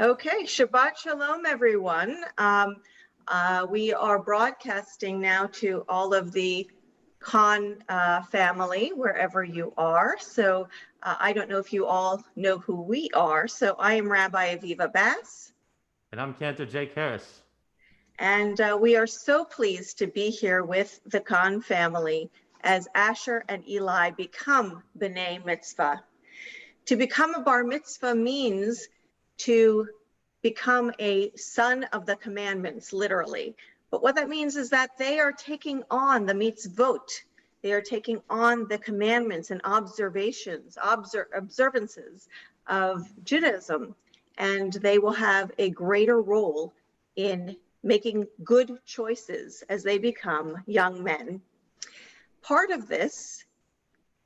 Okay, Shabbat Shalom, everyone. We are broadcasting now to all of the Kahan family, wherever you are. So I don't know if you all know who we are. So I am Rabbi Aviva Bass. And I'm Cantor Jake Harris. And we are so pleased to be here with the Kahan family as Asher and Eli become B'nai Mitzvah. To become a bar mitzvah means to become a son of the commandments, literally. But what that means is that they are taking on the mitzvot. They are taking on the commandments and observances of Judaism, and they will have a greater role in making good choices as they become young men. Part of this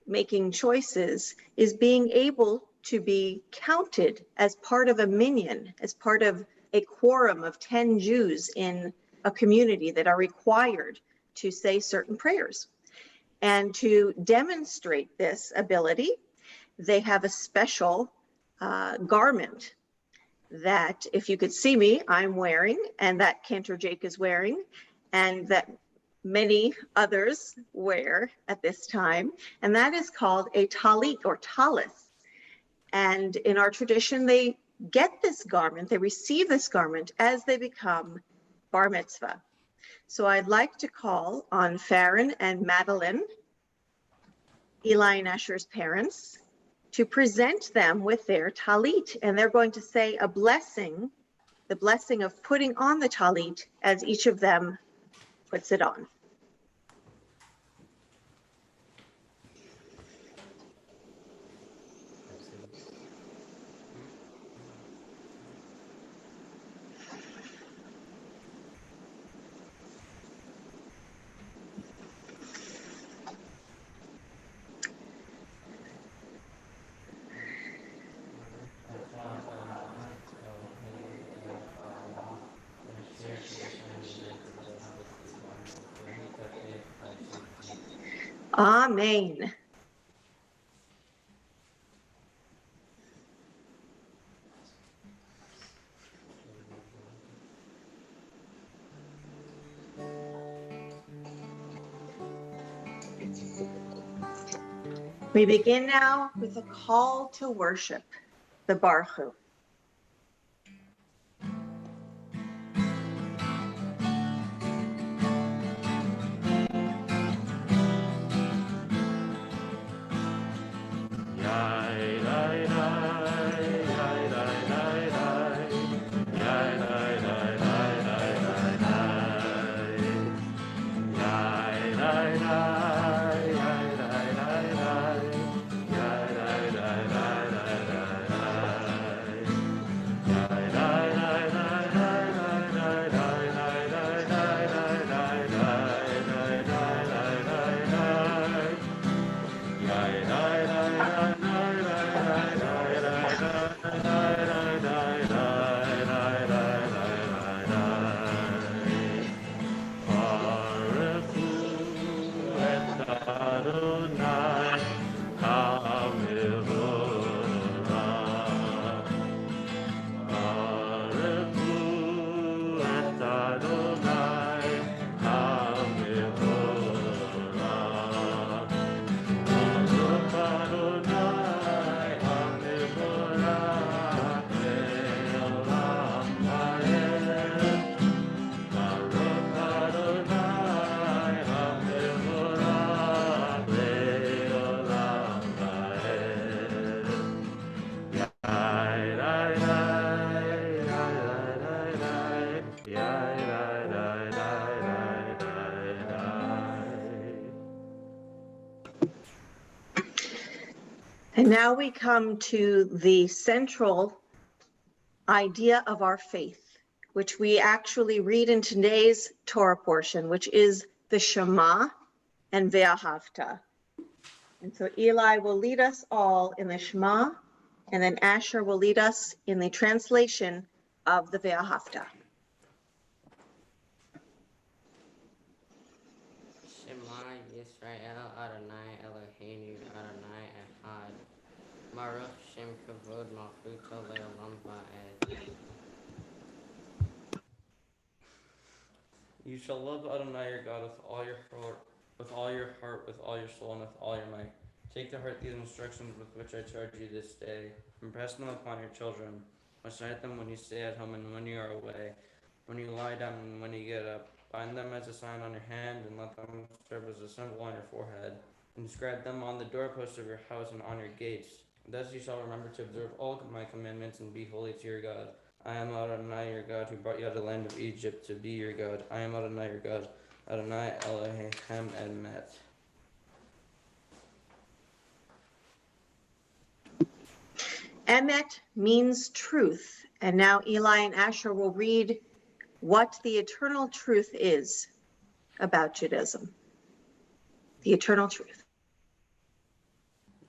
making choices is being able to be counted as part of a minyan, as part of a quorum of 10 Jews in a community that are required to say certain prayers. And to demonstrate this ability, they have a special garment that, if you could see me, I'm wearing, and that Cantor Jake is wearing, and that many others wear at this time, and that is called a talit or talis. And in our tradition, they get this garment, they receive this garment as they become bar mitzvah. So I'd like to call on Farron and Madeline, Eli and Asher's parents, to present them with their talit, and they're going to say a blessing, the blessing of putting on the talit as each of them puts it on. Amen. We begin now with a call to worship, the Baruch. And now we come to the central idea of our faith, which we actually read in today's Torah portion, which is the Shema and Ve'ahavta. And so Eli will lead us all in the Shema, and then Asher will lead us in the translation of the Ve'ahavta. Shema Yisrael Adonai Eloheinu Adonai Echad Baruch Shem Kavod Malchuto Le'olam Va'ed You shall love Adonai your God with all your heart, with all your heart, with all your soul, and with all your might. Take to heart these instructions with which I charge you this day. Impress them upon your children. Recite them when you stay at home and when you are away, when you lie down and when you get up. Bind them as a sign on your hand, and let them serve as a symbol on your forehead. Inscribe them on the doorposts of your house and on your gates. Thus you shall remember to observe all my commandments and be holy to your God. I am Adonai your God, who brought you out of the land of Egypt to be your God. I am Adonai your God. Adonai Elohim Emet. Emet means truth. And now Eli and Asher will read what the eternal truth is about Judaism. The eternal truth.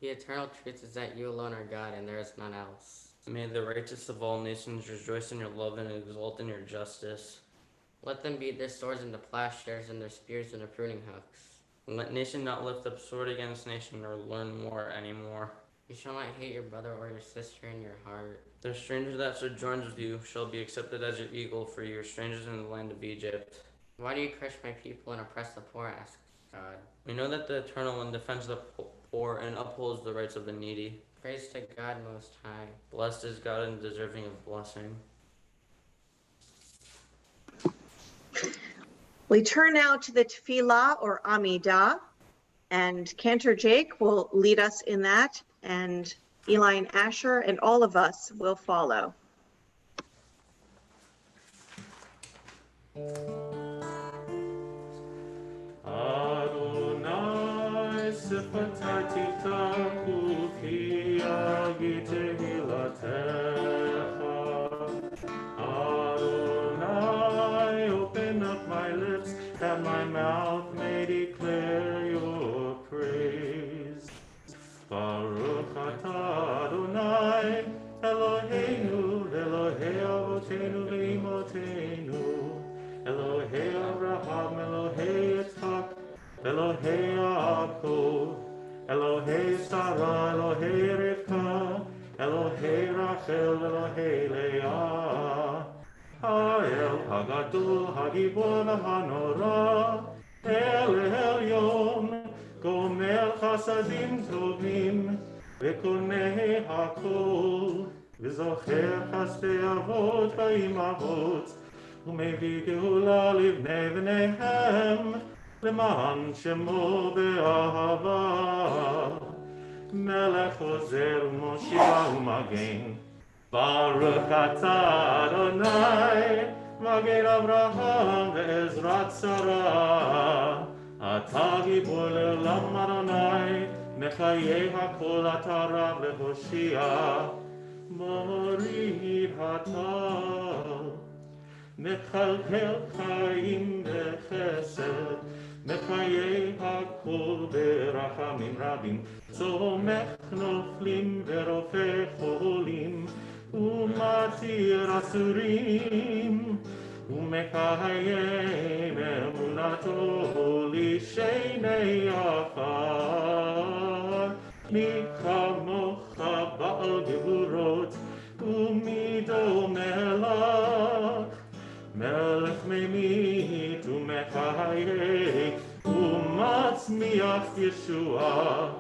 The eternal truth is that you alone are God and there is none else. May the righteous of all nations rejoice in your love and exult in your justice. Let them beat their swords into plowshares and their spears into pruning hooks. Let nation not lift up sword against nation or learn war anymore. You shall not hate your brother or your sister in your heart. The stranger that sojourns with you shall be accepted as your eagle, for you are strangers in the land of Egypt. Why do you crush my people and oppress the poor? Asks God. We know that the Eternal One defends the poor and upholds the rights of the needy. Praise to God Most High. Blessed is God and deserving of blessing. We turn now to the Tefillah or Amidah, and Cantor Jake will lead us in that, and Eli and Asher and all of us will follow. Adonai sifatati takufi agite hilatecha. Adonai, open up my lips, that my mouth may declare your praise. Baruch atah Adonai, Eloheinu, Elohei avotenu ve'imotenu, Elohei Abraham, Elohei Yitzchak, Elohei Yaakov, Elohei Sarah, Elohei Rivka, Elohei Rachel, Elohei Leah, Ha'el Hagadol, Hagibor Hanora, El Elyon, Gomer Chasadim Tovim, Vekonei Hakol, V'zocher Chasdei Avot V'imavot, ומביא גאולה לבני בניהם, למען שמו באהבה. מלך עוזר ומושיע ומגן, ברוך אתה אדוני, מגן אברהם ועזרת שרה. אתה גיבור לעולם אדוני, מחיי הכל אתה רב להושיע, מוריד הטל. מחלקל חיים בחסד, מחיי הכל ברחמים רבים, צומח נופלים ורופא חולים, ומתיר אסורים, ומקיים אמונתו לשני עפר. מי כמוך בעל גבורות, ומי דומה לך? מלך ממית ומחיה ומצמיח ישועה,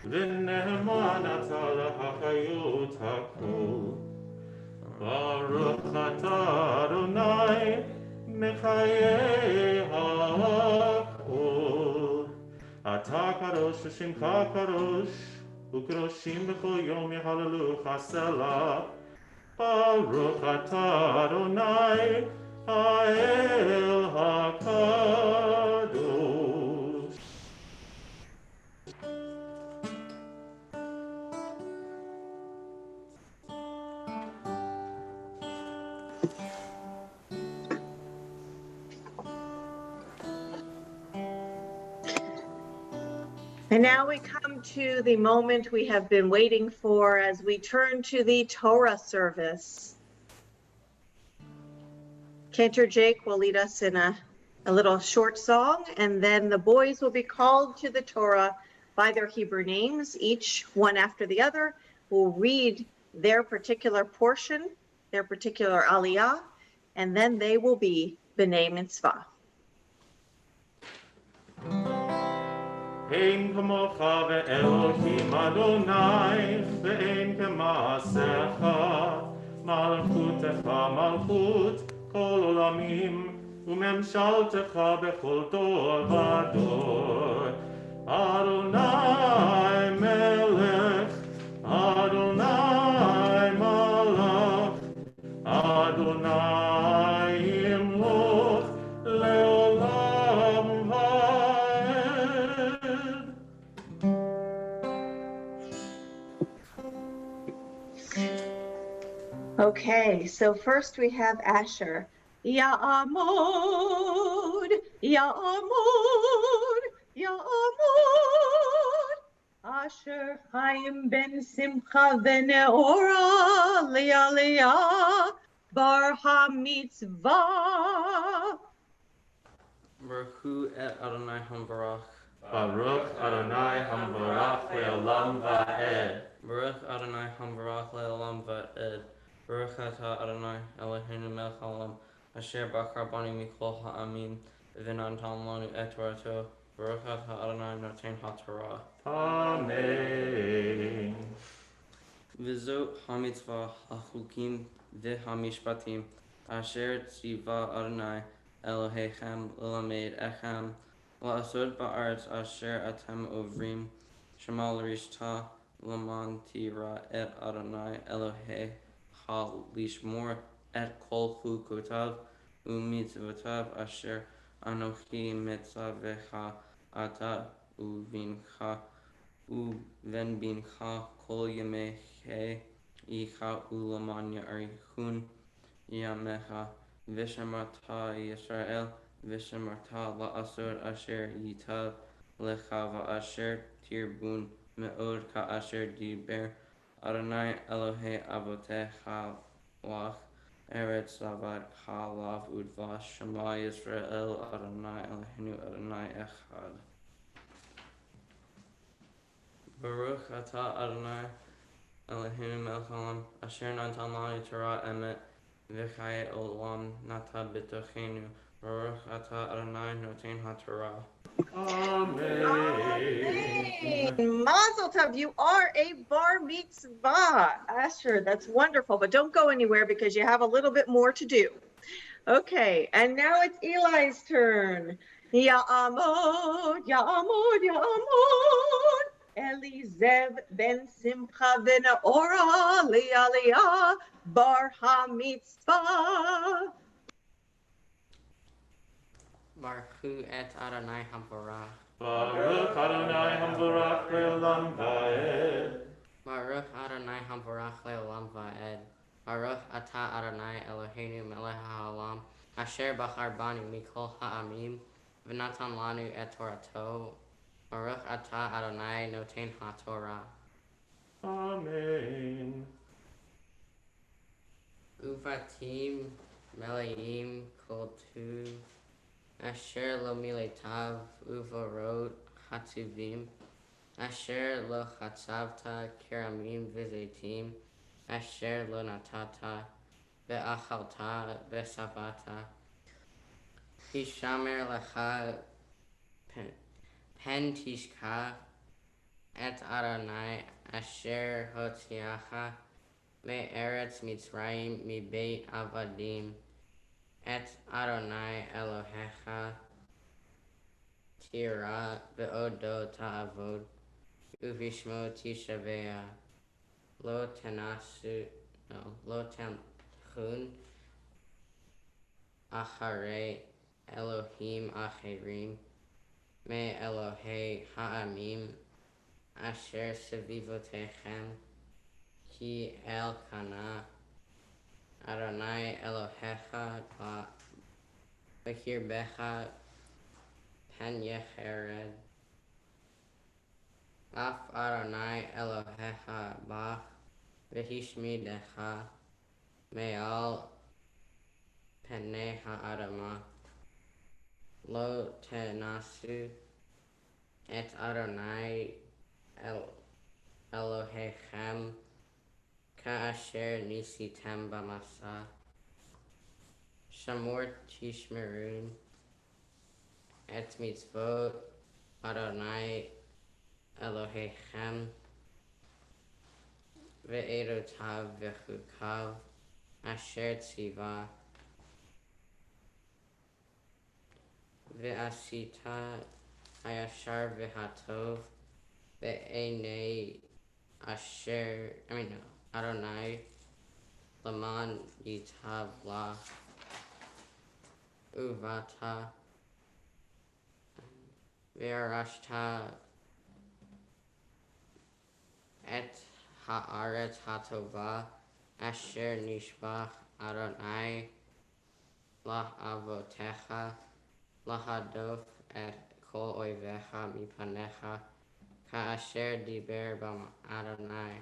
ונאמן אתה להחיות הכל. ברוך אתה אדוני מחיי הכל. אתה קדוש ושמך קדוש, וקדושים בכל יום יהללוך סלה. ברוך אתה אדוני האל הקדוש. And now we come to the moment we have been waiting for as we turn to the Torah service. Cantor Jake will lead us in a little short song, and then the boys will be called to the Torah by their Hebrew names. Each one after the other will read their particular portion, their particular aliyah, and then they will be B'nai Mitzvah. אין כמוך ואלוהים אדוני, ואין כמעשיך, מלכותך מלכות כל עולמים, וממשלתך בכל דור ודור. אדוני מלך, אדוני מלך, אדוני ימלוך לעולם ועד. Okay, so first we have Asher. Ya'amod, Ya'amod, Ya'amod. Asher Chaim ben Simcha v'Neora li'aliyah bar ha-mitzvah. Baruch et Adonai Hambarach. Baruch Adonai Hambarach le'olam va'ed. Baruch Adonai Hambarach le'olam va'ed. Baruch atah Adonai Eloheinu melech haolam, asher bachar bani mikol ha'amim, v'natan lanu et Torato. Baruch atah Adonai noten ha'torah. Amen. V'zot ha'mitzvah ha'chukim v'ha'mishpatim, asher tziva Adonai Elohechem l'lamed echem, la'asod ba'aretz asher atem ovrim, shema l'rishta l'man tira et Adonai Elohecha lishmor et kol chukotav u'mitzvotav asher anochi mitzavecha ata uvincha uvenbincha kol yameche icha ulamanya arichun yamecha vishamarta Yisrael vishamarta la'asod asher yitav lecha va'asher tirbun me'od ka'asher diber Adonai Elohe avotecha lach eretz zavad chalav udvash Shema Yisrael Adonai Eloheinu Adonai echad. Baruch atah Adonai Eloheinu melech haolam, asher natan lanu Torah emet v'chayei olam nata b'tochenu. Baruch atah Adonai noten ha'torah. Amen. Mazel tov, you are a bar mitzvah. Asher, that's wonderful, but don't go anywhere because you have a little bit more to do. Okay, and now it's Eli's turn. Ya'amod, Ya'amod, Ya'amod. Elizev ben Simcha v'Neora li'aliyah bar ha-mitzvah. Baruch et Adonai Hambarach. Baruch Adonai Hambarach le'olam va'ed. Baruch Adonai Hambarach le'olam va'ed. Baruch atah Adonai Eloheinu melech haolam, asher bachar banu mikol ha'amim, v'natan lanu et Torato. Baruch atah Adonai noten ha'torah. Amen. Uvatim meleim kol tu, asher lo miletav uvorot hatuvim, asher lo chatzavta keramim v'zeitim, asher lo natata ve'achalta ve'savata. Hishamer lecha pen tishka et Adonai asher hotziacha me'eretz Mitzrayim mi-beit avadim et Adonai Elohecha tira ve'odo ta'avod uvishmo tishavea lo tenchun acharei Elohim acherim me Elohei ha'amim asher sevivotechem ki Elkanah Adonai Elohecha b'kirbecha pen yechered af Adonai Elohecha bach v'hishmidecha me'al penei ha'adamah lo tenasu et Adonai Elohechem ka'asher nisitem b'masa shamor tishmerun et mitzvot Adonai Elohechem ve'erotav vechukav asher tziva ve'asita hayashar ve'hatov ve'enei Adonai Laman yitav la uvata ve'arashta et haaretz hatova asher nishbach Adonai la'avotecha lahadof et kol oivecha mipanecha ka'asher diber bam Adonai.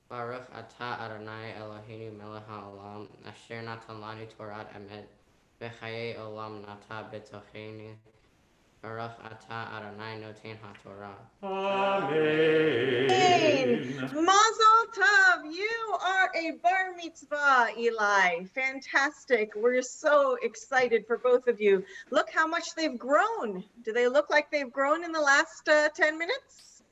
Baruch atah Adonai Eloheinu melech haolam asher natan lanu Torat emet v'chayei olam nata betochenu. Baruch atah Adonai noten haTorah. Amen. Mazel tov, you are a bar mitzvah, Eli. Fantastic. We're so excited for both of you. Look how much they've grown. Do they look like they've grown in the last 10 minutes?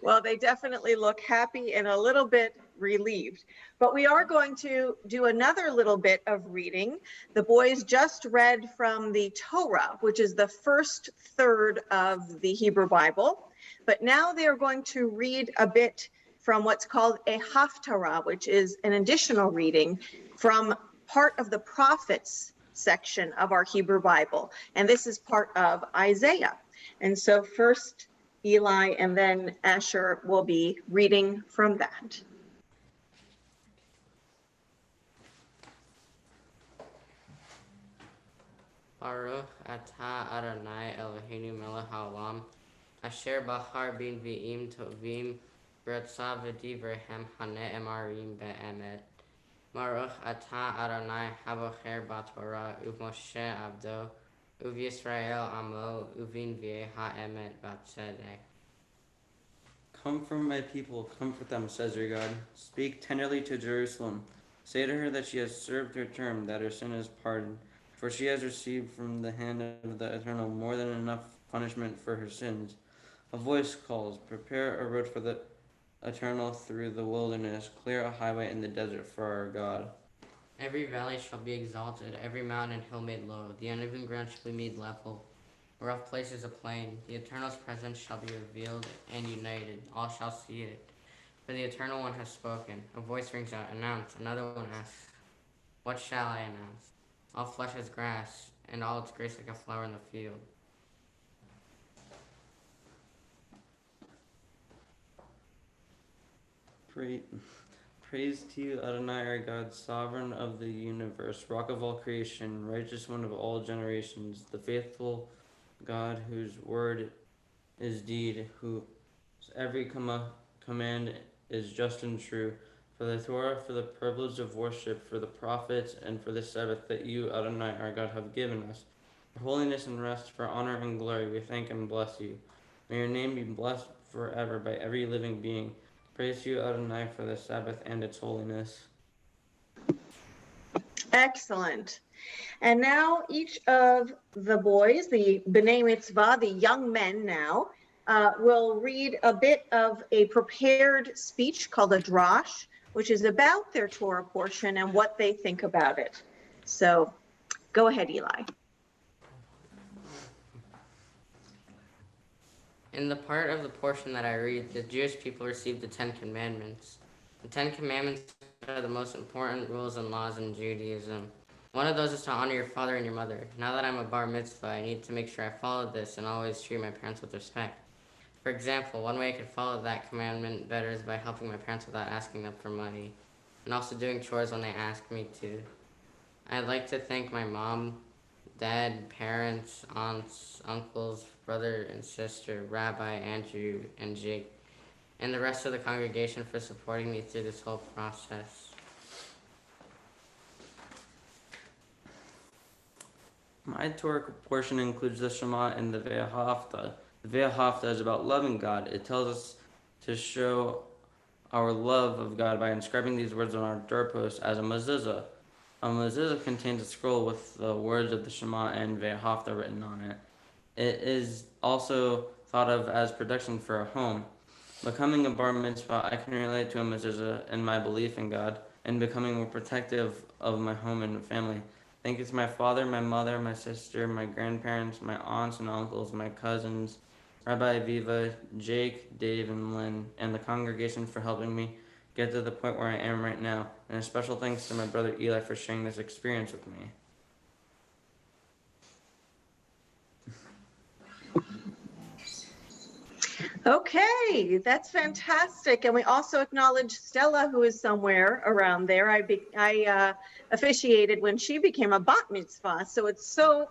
Well, they definitely look happy and a little bit relieved. But we are going to do another little bit of reading. The boys just read from the Torah, which is the first third of the Hebrew Bible. But now they are going to read a bit from what's called a haftarah, which is an additional reading from part of the prophets section of our Hebrew Bible. And this is part of Isaiah. And so first, Eli and then Asher will be reading from that. Baruch atah Adonai Eloheinu melech haolam asher bachar bin v'im tovim v'ratzav v'divrehem hane'emarim be'emet. Baruch atah Adonai habocher b'Torah uv'Moshe avdo uv'Yisrael amo uv'nvi'eh ha'emet v'tzedek. Come from my people, comfort them, says your God. Speak tenderly to Jerusalem. Say to her that she has served her term, that her sin is pardoned. For she has received from the hand of the Eternal more than enough punishment for her sins. A voice calls, prepare a road for the Eternal through the wilderness, clear a highway in the desert for our God. Every valley shall be exalted, every mountain and hill made low. The uneven ground shall be made level, rough places a plain. The Eternal's presence shall be revealed and united. All shall see it. For the Eternal One has spoken. A voice rings out, announce. Another one asks, what shall I announce? All flesh is grass, and all its grace like a flower in the field. Praise to you, Adonai, our God, sovereign of the universe, rock of all creation, righteous one of all generations, the faithful God whose word is deed, whose every command is just and true. For the Torah, for the privilege of worship, for the prophets, and for the Sabbath that you, Adonai, our God, have given us. For holiness and rest, for honor and glory, we thank and bless you. May your name be blessed forever by every living being. Praise you, Adonai, for the Sabbath and its holiness. Excellent. And now each of the boys, the B'nai Mitzvah, the young men now, will read a bit of a prepared speech called a drash, which is about their Torah portion and what they think about it. So go ahead, Eli. In the part of the portion that I read, the Jewish people received the Ten Commandments. The Ten Commandments are the most important rules and laws in Judaism. One of those is to honor your father and your mother. Now that I'm a bar mitzvah, I need to make sure I follow this and always treat my parents with respect. For example, one way I could follow that commandment better is by helping my parents without asking them for money, and also doing chores when they ask me to. I'd like to thank my mom, dad, parents, aunts, uncles, brother and sister, Rabbi, Andrew, and Jake, and the rest of the congregation for supporting me through this whole process. My Torah portion includes the Shema and the Ve'ahavta. The Ve'ahavta is about loving God. It tells us to show our love of God by inscribing these words on our doorposts as a mezuzah. A mezuzah contains a scroll with the words of the Shema and Ve'ahavta written on it. It is also thought of as protection for a home. Becoming a bar mitzvah, I can relate to a mezuzah in my belief in God and becoming more protective of my home and family. Thank you to my father, my mother, my sister, my grandparents, my aunts and uncles, my cousins, Rabbi Aviva, Jake, Dave, and Lynn, and the congregation for helping me get to the point where I am right now. And a special thanks to my brother Eli for sharing this experience with me. Okay, that's fantastic. And we also acknowledge Stella, who is somewhere around there. I officiated when she became a bat mitzvah. So it's so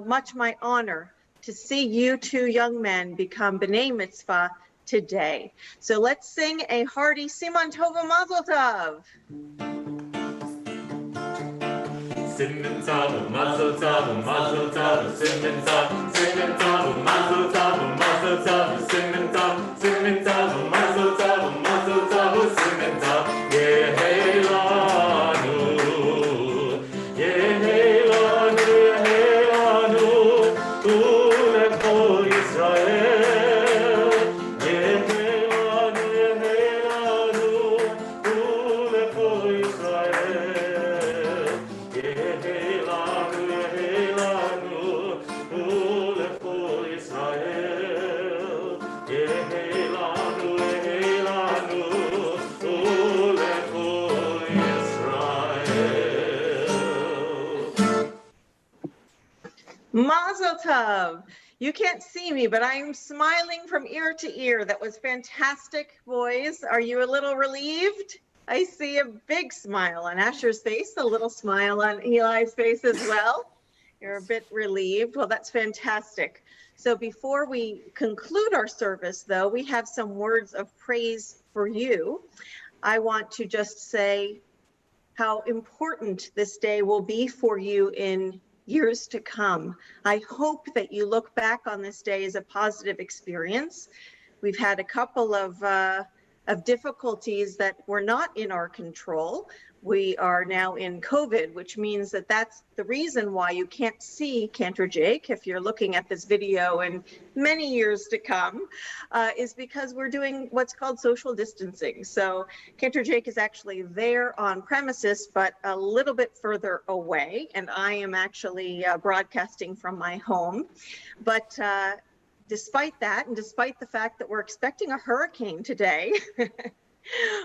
much my honor to see you two young men become b'nai mitzvah today. So let's sing a hearty Siman Tova Mazel Tov. Simen Tov, Mazel Tov, Mazel Tov, Simen Tov, Simen Tov, Mazel Tov, Mazel Tov, Simen Tov, Simen Tov, Mazel Tov, Mazel Tov, Simen Tov, Yehei Lanu, Yehei Lanu, Yehei Lanu, Ulekol Yisrael, Yehei Lanu, Yehei Lanu, Ulekol Yisrael. Mazel Tov. You can't see me, but I am smiling from ear to ear. That was fantastic, boys. Are you a little relieved? I see a big smile on Asher's face, a little smile on Eli's face as well. You're a bit relieved. Well, that's fantastic. So before we conclude our service, though, we have some words of praise for you. I want to just say how important this day will be for you in years to come. I hope that you look back on this day as a positive experience. We've had a couple of difficulties that were not in our control. We are now in COVID, which means that that's the reason why you can't see Cantor Jake if you're looking at this video in many years to come, is because we're doing what's called social distancing. So Cantor Jake is actually there on premises, but a little bit further away, and I am actually broadcasting from my home. But despite that, and despite the fact that we're expecting a hurricane today,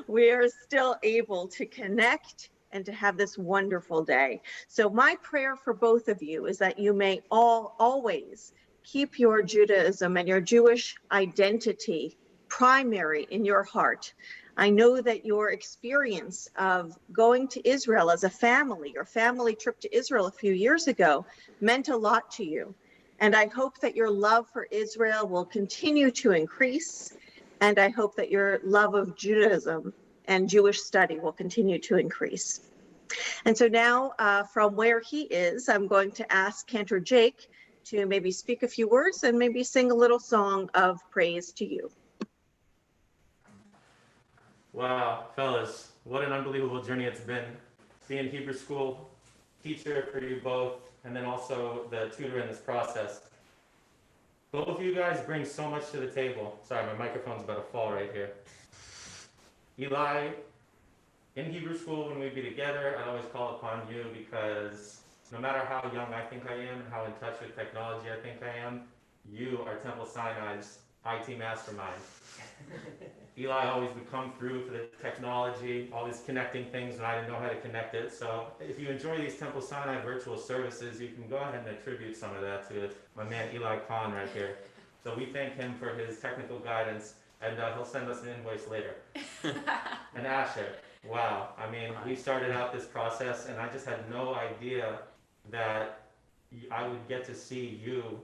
we are still able to connect and to have this wonderful day. So my prayer for both of you is that you may always keep your Judaism and your Jewish identity primary in your heart. I know that your experience of going to Israel as a family, your family trip to Israel a few years ago, meant a lot to you. And I hope that your love for Israel will continue to increase. And I hope that your love of Judaism and Jewish study will continue to increase. And so now, from where he is, I'm going to ask Cantor Jake to maybe speak a few words and maybe sing a little song of praise to you. Wow, fellas, what an unbelievable journey it's been. Being Hebrew school teacher for you both, and then also the tutor in this process. Both of you guys bring so much to the table. Sorry, my microphone's about to fall right here. Eli, in Hebrew school, when we'd be together, I'd always call upon you because no matter how young I think I am and how in touch with technology I think I am, you are Temple Sinai's IT mastermind. Eli always would come through for the technology, always connecting things when I didn't know how to connect it. So if you enjoy these Temple Sinai virtual services, you can go ahead and attribute some of that to my man Eli Kahan right here. So we thank him for his technical guidance, and he'll send us an invoice later. And Asher, wow, I mean, we started out this process, and I just had no idea that I would get to see you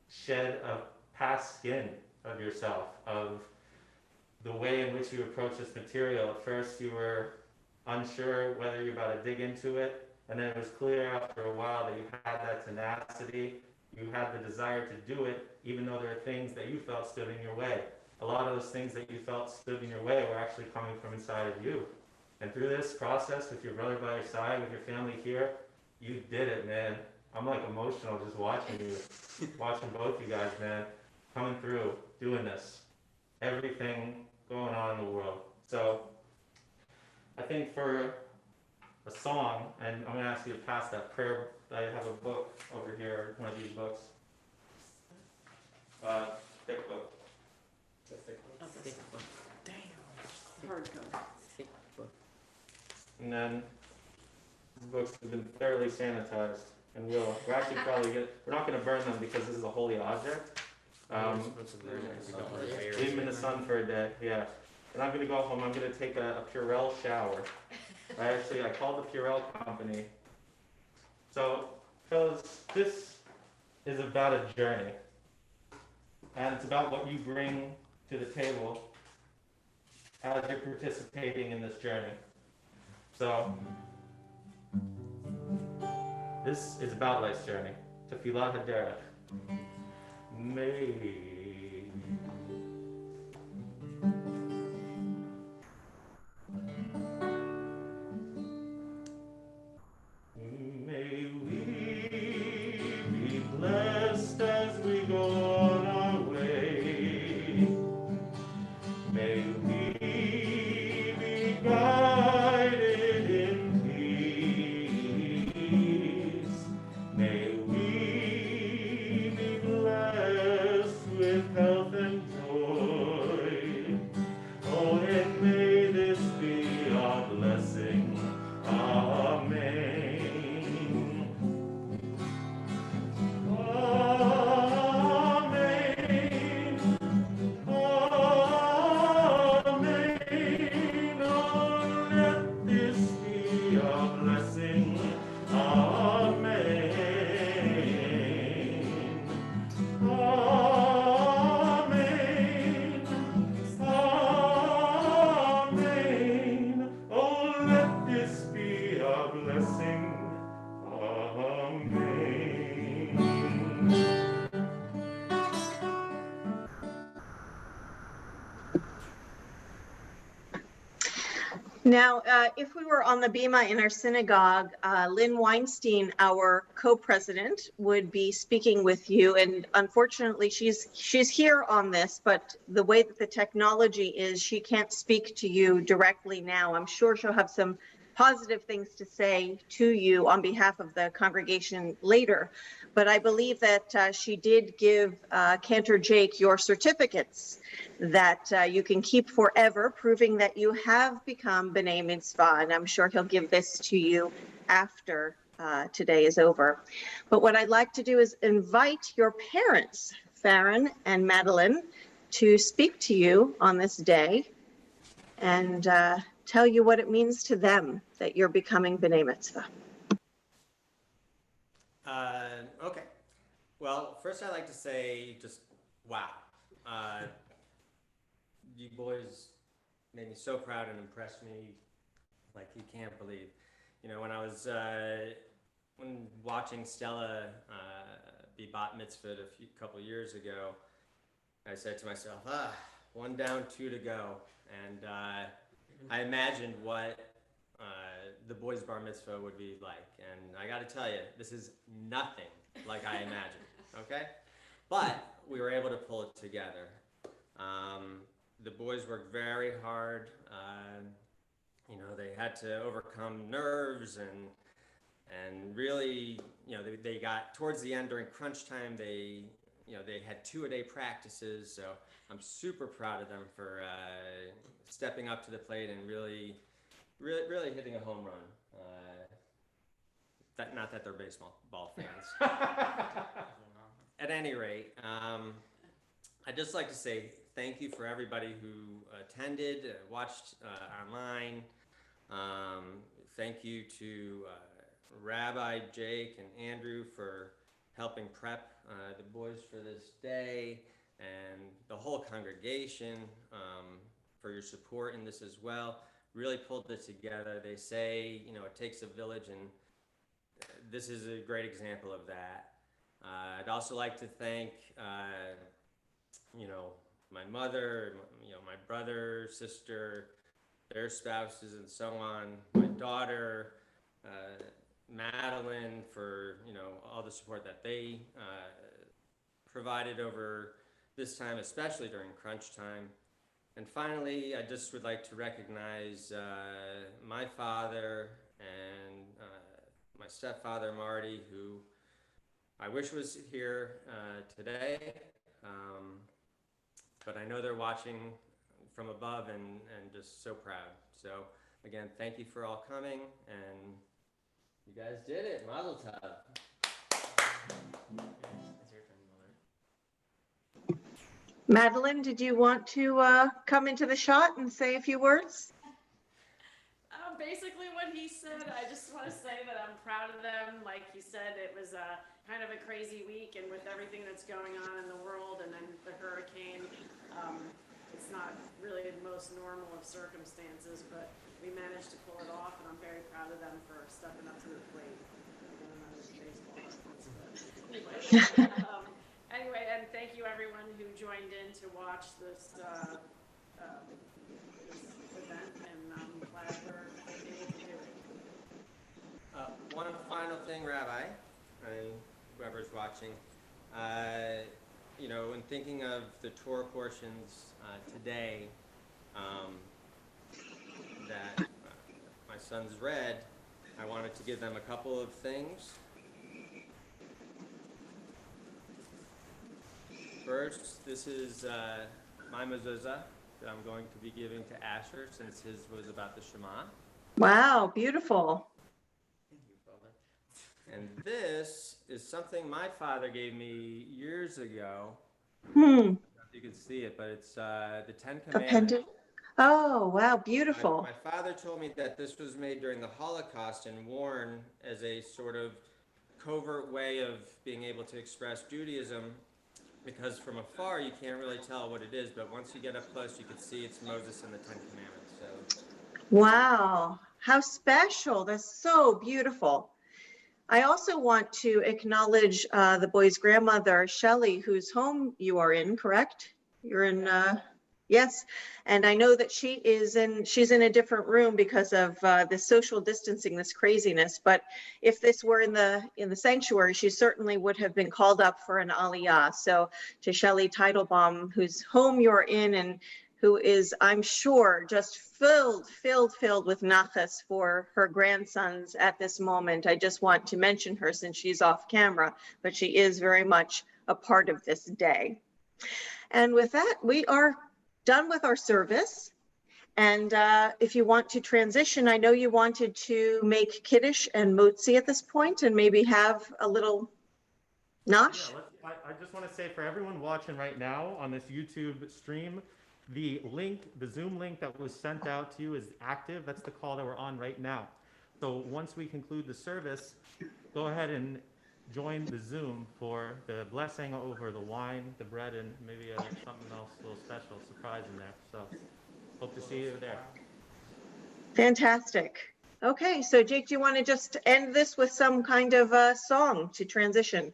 shed a past skin of yourself, of the way in which you approach this material. At first you were unsure whether you're about to dig into it, and then it was clear after a while that you had that tenacity, you had the desire to do it, even though there are things that you felt stood in your way. A lot of those things that you felt stood in your way were actually coming from inside of you. And through this process, with your brother by your side, with your family here, you did it, man. I'm like emotional just watching you, watching both you guys, man, coming through, doing this, everything going on in the world. So I think for a song, and I'm gonna ask you to pass that prayer. I have a book over here, one of these books. Thick book. It's a thick book. Thick book. Hardcover. Thick book. And then these books have been thoroughly sanitized, and we're actually we're not gonna burn them because this is a holy object. Leave them in the sun for a day, yeah. And I'm gonna go home, I'm gonna take a Purell shower. I called the Purell company. So, fellas, this is about a journey. And it's about what you bring to the table as you're participating in this journey. So, this is about life's journey. Tefillah Haderech. May we be blessed as we go on our way. May we be guided in peace. May we be blessed with health and joy. Oh, and may this be our blessing. Amen. Now, if we were on the Bima in our synagogue, Lynn Weinstein, our co-president, would be speaking with you. And unfortunately, she's here on this, but the way that the technology is, she can't speak to you directly now. I'm sure she'll have some positive things to say to you on behalf of the congregation later. But I believe that she did give Cantor Jake your certificates that you can keep forever, proving that you have become B'nai Mitzvah. And I'm sure he'll give this to you after today is over. But what I'd like to do is invite your parents, Farron and Madeline, to speak to you on this day and tell you what it means to them that you're becoming B'nai Mitzvah. Okay. Well, first I'd like to say just wow. You boys made me so proud and impressed me like you can't believe. You know, when I was when watching Stella be bat mitzvahed a couple years ago, I said to myself, one down, two to go. And I imagined what the boys' bar mitzvah would be like. And I got to tell you, this is nothing like I imagined, okay? But we were able to pull it together. The boys worked very hard. You know, they had to overcome nerves and really, you know, they got towards the end during crunch time. They had 2-a-day practices. So I'm super proud of them for stepping up to the plate and really hitting a home run. Not that they're baseball fans. At any rate, I'd just like to say thank you for everybody who attended, watched online. Thank you to Rabbi Jake and Andrew for helping prep the boys for this day, and the whole congregation for your support in this as well. Really pulled it together. They say, you know, it takes a village, and this is a great example of that. I'd also like to thank, you know, my mother, you know, my brother, sister, their spouses and so on, my daughter, Madeline, for all the support that they provided over this time, especially during crunch time. And finally, I just would like to recognize my father and my stepfather, Marty, who I wish was here today, but I know they're watching from above and just so proud. So again, thank you for all coming, and you guys did it. Mazel tov. Madeline, did you want to come into the shot and say a few words? Basically what he said, I just want to say that I'm proud of them. Like he said, it was kind of a crazy week, and with everything that's going on in the world and then the hurricane, it's not really the most normal of circumstances, but we managed to pull it off, and I'm very proud of them for stepping up to the plate. Anyway, and thank you everyone who joined in to watch this event, and I'm glad we're able to do it. One final thing, Rabbi, and whoever's watching, when thinking of the Torah portions today that my sons read, I wanted to give them a couple of things. First, this is my mezuzah that I'm going to be giving to Asher, since his was about the Shema. Wow, beautiful. Thank you, brother. And this is something my father gave me years ago. I don't know if you can see it, but it's the Ten Commandments. Appended. Oh, wow, beautiful. My father told me that this was made during the Holocaust and worn as a sort of covert way of being able to express Judaism, because from afar you can't really tell what it is, but once you get up close you can see it's Moses and the Ten Commandments. So Wow, how special. That's so beautiful. I also want to acknowledge the boy's grandmother, Shelley, whose home you are in, correct? You're in, yes. And I know that she's in a different room because of this social distancing, this craziness. But if this were in the sanctuary, she certainly would have been called up for an aliyah. So to Shelley Teitelbaum, whose home you're in, and who is, I'm sure, just filled with nachas for her grandsons at this moment. I just want to mention her since she's off camera, but she is very much a part of this day. And with that, we are done with our service. And if you want to transition, I know you wanted to make kiddush and motzi at this point and maybe have a little nosh. Yeah, I just want to say, for everyone watching right now on this YouTube stream, the Zoom link that was sent out to you is active. That's the call that we're on right now. So once we conclude the service, go ahead and join the Zoom for the blessing over the wine, the bread, and maybe something else a little special, surprise in there. So hope to see you there. Fantastic. Okay, so Jake, do you want to just end this with some kind of song to transition?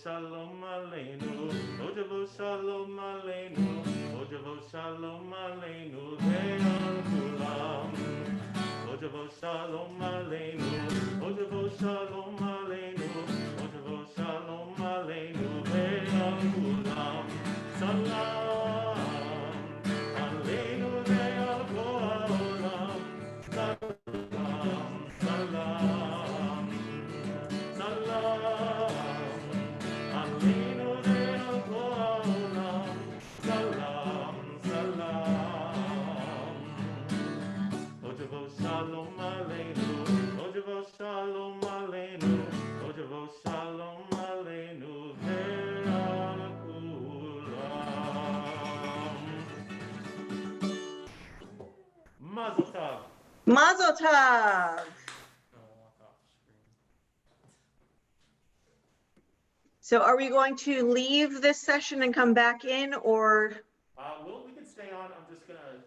Shalom Aleinu, Ojavo Shalom Aleinu, Ojavo Shalom Aleinu, Ve'al Kulam. Ojavo Shalom Aleinu, Ojavo Shalom Aleinu, Ojavo Shalom Aleinu, Ve'al Kulam. Salam Aleinu ve'al kol ha'olam. Salam, salam, salam. Aleinu ve'al kol ha'olam. Salam, salam. Ojavo Shalom Aleinu, Ojavo Shalom Aleinu, Ojavo Shalom Aleinu, Ve'al Kulam. Mazel Tov. Mazel tov. So are we going to leave this session and come back in, or? We can stay on. I'm just gonna